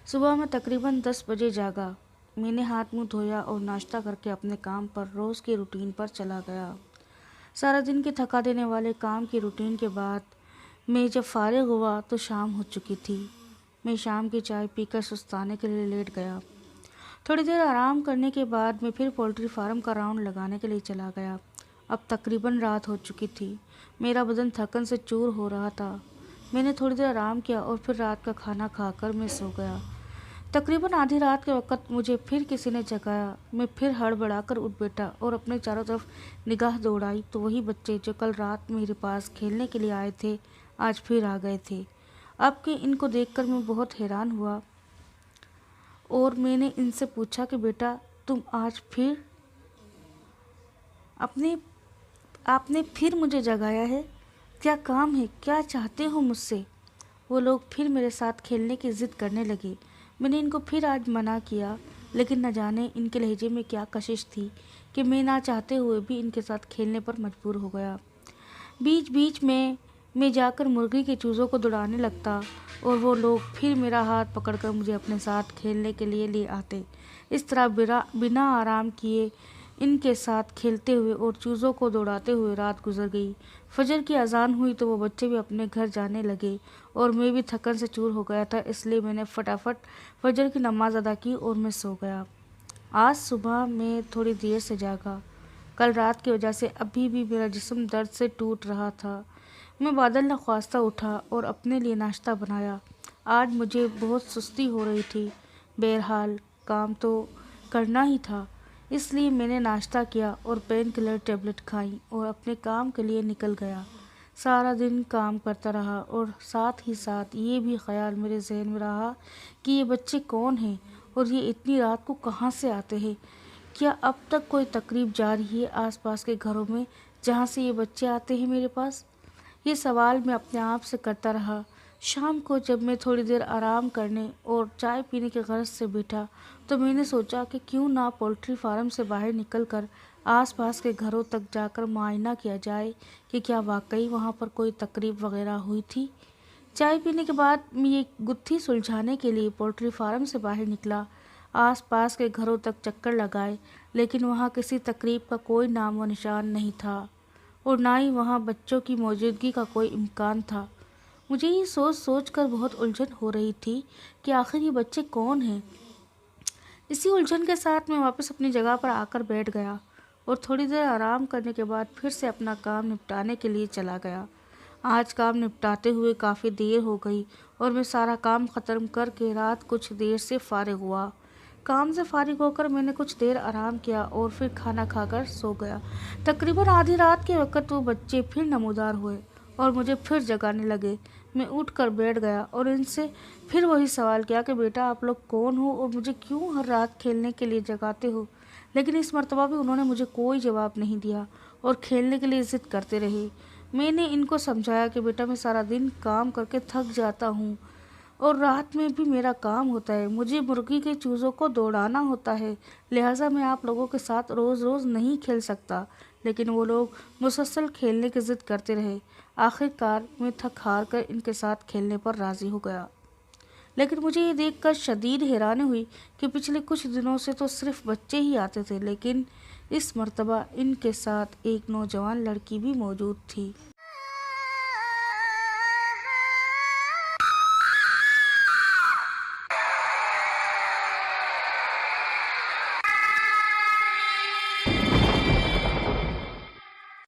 صبح میں تقریباً 10 بجے جاگا۔ میں نے ہاتھ منہ دھویا اور ناشتہ کر کے اپنے کام پر روز کے روٹین پر چلا گیا۔ سارا دن کے تھکا دینے والے کام کی روٹین کے بعد میں جب فارغ ہوا تو شام ہو چکی تھی۔ میں شام کی چائے پی کر سستانے کے لیے لیٹ گیا۔ تھوڑی دیر آرام کرنے کے بعد میں پھر پولٹری فارم کا راؤنڈ لگانے کے لیے چلا گیا۔ اب تقریباً رات ہو چکی تھی۔ میرا بدن تھکن سے چور ہو رہا تھا۔ میں نے تھوڑی دیر آرام کیا اور پھر رات کا کھانا کھا کر میں سو گیا۔ تقریباً آدھی رات کے وقت مجھے پھر کسی نے جگایا۔ میں پھر ہڑبڑا کر اٹھ بیٹھا اور اپنے چاروں طرف نگاہ دوڑائی تو وہی بچے جو کل رات میرے پاس کھیلنے کے لیے آئے تھے آج پھر آ گئے تھے۔ اب کہ ان کو دیکھ کر میں بہت حیران ہوا اور میں نے ان سے پوچھا کہ بیٹا تم آج پھر آپ نے پھر مجھے جگایا ہے، کیا کام ہے، کیا چاہتے ہو مجھ سے؟ وہ لوگ پھر میرے ساتھ کھیلنے کی ضد کرنے لگے۔ میں نے ان کو پھر آج منع کیا لیکن نہ جانے ان کے لہجے میں کیا کشش تھی کہ میں نہ چاہتے ہوئے بھی ان کے ساتھ کھیلنے پر مجبور ہو گیا۔ بیچ بیچ میں جا کر مرغی کے چوزوں کو دوڑانے لگتا اور وہ لوگ پھر میرا ہاتھ پکڑ کر مجھے اپنے ساتھ کھیلنے کے لیے لے آتے۔ اس طرح بنا آرام کیے ان کے ساتھ کھیلتے ہوئے اور چوزوں کو دوڑاتے ہوئے رات گزر گئی۔ فجر کی اذان ہوئی تو وہ بچے بھی اپنے گھر جانے لگے اور میں بھی تھکن سے چور ہو گیا تھا، اس لیے میں نے فٹافٹ فجر کی نماز ادا کی اور میں سو گیا۔ آج صبح میں تھوڑی دیر سے جاگا۔ کل رات کی وجہ سے ابھی بھی میرا جسم درد سے ٹوٹ رہا تھا۔ میں بادل نخواستہ اٹھا اور اپنے لیے ناشتہ بنایا۔ آج مجھے بہت سستی ہو رہی تھی، بہرحال کام تو کرنا ہی تھا، اس لیے میں نے ناشتہ کیا اور پین کلر ٹیبلٹ کھائی اور اپنے کام کے لیے نکل گیا۔ سارا دن کام کرتا رہا اور ساتھ ہی ساتھ یہ بھی خیال میرے ذہن میں رہا کہ یہ بچے کون ہیں اور یہ اتنی رات کو کہاں سے آتے ہیں؟ کیا اب تک کوئی تقریب جاری ہے آس پاس کے گھروں میں جہاں سے یہ بچے آتے ہیں میرے پاس؟ یہ سوال میں اپنے آپ سے کرتا رہا۔ شام کو جب میں تھوڑی دیر آرام کرنے اور چائے پینے کی غرض سے بیٹھا تو میں نے سوچا کہ کیوں نہ پولٹری فارم سے باہر نکل کر آس پاس کے گھروں تک جا کر معائنہ کیا جائے کہ کیا واقعی وہاں پر کوئی تقریب وغیرہ ہوئی تھی۔ چائے پینے کے بعد میں یہ گتھی سلجھانے کے لیے پولٹری فارم سے باہر نکلا۔ آس پاس کے گھروں تک چکر لگائے لیکن وہاں کسی تقریب کا کوئی نام و نشان نہیں تھا اور نہ ہی وہاں بچوں کی موجودگی کا کوئی امکان تھا۔ مجھے یہ سوچ سوچ کر بہت الجھن ہو رہی تھی کہ آخر یہ بچے کون ہیں۔ اسی الجھن کے ساتھ میں واپس اپنی جگہ پر آ کر بیٹھ گیا اور تھوڑی دیر آرام کرنے کے بعد پھر سے اپنا کام نپٹانے کے لیے چلا گیا۔ آج کام نپٹاتے ہوئے کافی دیر ہو گئی اور میں سارا کام ختم کر کے رات کچھ دیر سے فارغ ہوا۔ کام سے فارغ ہو کر میں نے کچھ دیر آرام کیا اور پھر کھانا کھا کر سو گیا۔ تقریباً آدھی رات کے وقت وہ بچے پھر نمودار ہوئے اور مجھے پھر جگانے لگے۔ میں اٹھ کر بیٹھ گیا اور ان سے پھر وہی سوال کیا کہ بیٹا آپ لوگ کون ہو اور مجھے کیوں ہر رات کھیلنے کے لیے جگاتے ہو؟ لیکن اس مرتبہ بھی انہوں نے مجھے کوئی جواب نہیں دیا اور کھیلنے کے لیے ضد کرتے رہے۔ میں نے ان کو سمجھایا کہ بیٹا میں سارا دن کام کر کے تھک جاتا ہوں اور رات میں بھی میرا کام ہوتا ہے، مجھے مرغی کے چوزوں کو دوڑانا ہوتا ہے، لہٰذا میں آپ لوگوں کے ساتھ روز روز نہیں کھیل سکتا۔ لیکن وہ لوگ مسلسل کھیلنے کی ضد کرتے رہے۔ آخر کار میں تھک ہار کر ان کے ساتھ کھیلنے پر راضی ہو گیا۔ لیکن مجھے یہ دیکھ کر شدید حیرانی ہوئی کہ پچھلے کچھ دنوں سے تو صرف بچے ہی آتے تھے لیکن اس مرتبہ ان کے ساتھ ایک نوجوان لڑکی بھی موجود تھی۔